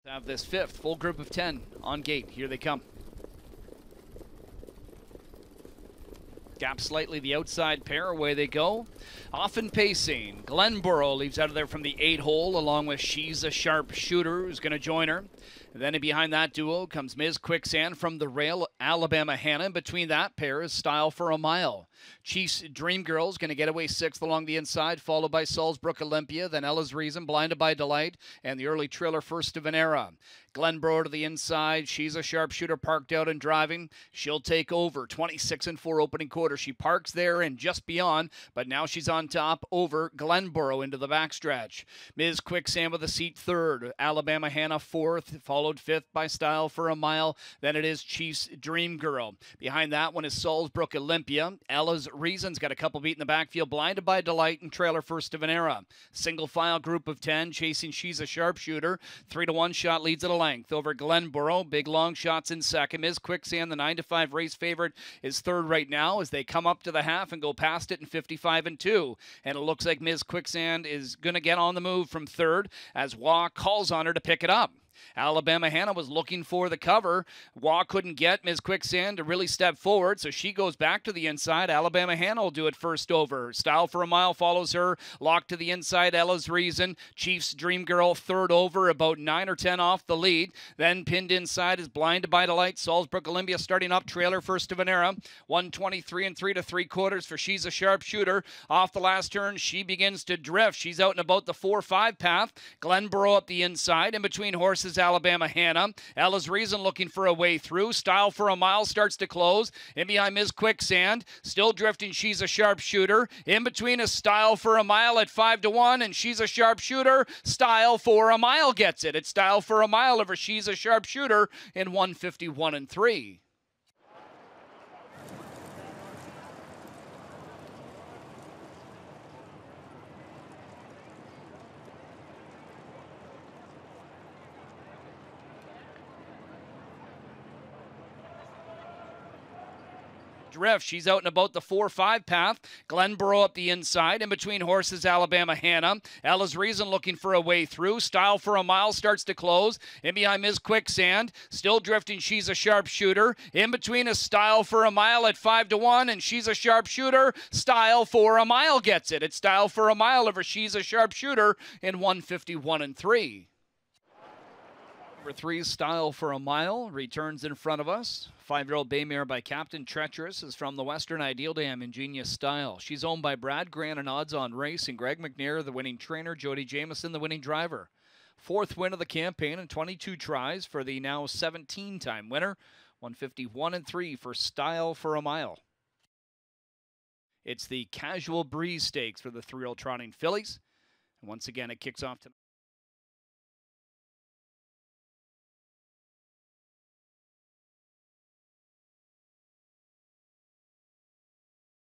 Have this fifth full group of 10 on gate. Here they come. Gap slightly the outside pair. Away they go. Often pacing. Glenborough leaves out of there from the 8-hole along with She's a Sharp Shooter, who's going to join her. And then behind that duo comes Ms. Quicksand from the rail, Alabama Hannah. And between that pair is Style for a Mile. Chiefs Dream Girl's going to get away sixth along the inside, followed by Salzbrook Olympia, then Ella's Reason, Blinded by Delight, and the early trailer First of an Era. Glenborough to the inside. She's a Sharpshooter parked out and driving. She'll take over. 26-4 opening quarter. She parks there and just beyond, but now she's on top over Glenborough into the backstretch. Ms. Quicksand with a seat third. Alabama Hannah fourth, followed fifth by Style for a Mile. Then it is Chiefs Dream Girl. Behind that one is Salzbrook Olympia. Ella's Reason's got a couple beat in the backfield. Blinded by Delight and trailer First of an Era. Single file group of 10 chasing She's a Sharpshooter. 3-1 shot leads at a length over Glenborough. Big long shots in second. Ms. Quicksand, the 9-5 race favorite, is third right now as they come up to the half and go past it in 55-2. And it looks like Ms. Quicksand is going to get on the move from third as Waugh calls on her to pick it up. Alabama Hannah was looking for the cover. Waugh couldn't get Ms. Quicksand to really step forward, so she goes back to the inside. Alabama Hannah will do it first over. Style for a Mile follows her. Locked to the inside, Ella's Reason. Chiefs Dream Girl third over, about 9 or 10 off the lead. Then pinned inside is Blinded by Delight. Salzbrook Olympia starting up. Trailer First of an Era. 123 3 3/4 for She's a Sharpshooter. Off the last turn, she begins to drift. She's out and about the 4-5 path. Glenborough up the inside. In between horses, Alabama Hannah. Ella's Reason looking for a way through. Style for a Mile starts to close. In behind Ms. Quicksand. Still drifting. She's a Sharpshooter. In between is Style for a Mile at 5-1, and She's a Sharpshooter. Style for a Mile gets it. It's Style for a Mile over She's a Sharpshooter in 151-3. Drift. She's out and about the 4-5 path. Glenborough up the inside. In between horses, Alabama Hannah. Ella's Reason looking for a way through. Style for a Mile starts to close. In behind Ms. Quicksand. Still drifting. She's a Sharpshooter. In between is Style for a Mile at 5-1, and She's a Sharpshooter. Style for a Mile gets it. It's Style for a Mile over She's a Sharpshooter in 151-3. Number 3, Style for a Mile, returns in front of us. 5-year-old Baymare by Captain Treacherous is from the Western Ideal Dam, Ingenious Style. She's owned by Brad Grant and Odds on Race, and Greg McNair, the winning trainer, Jody Jamieson, the winning driver. 4th win of the campaign and 22 tries for the now 17-time winner. 151-3 for Style for a Mile. It's the Casual Breeze Stakes for the 3-year-old trotting fillies. And once again, it kicks off tonight.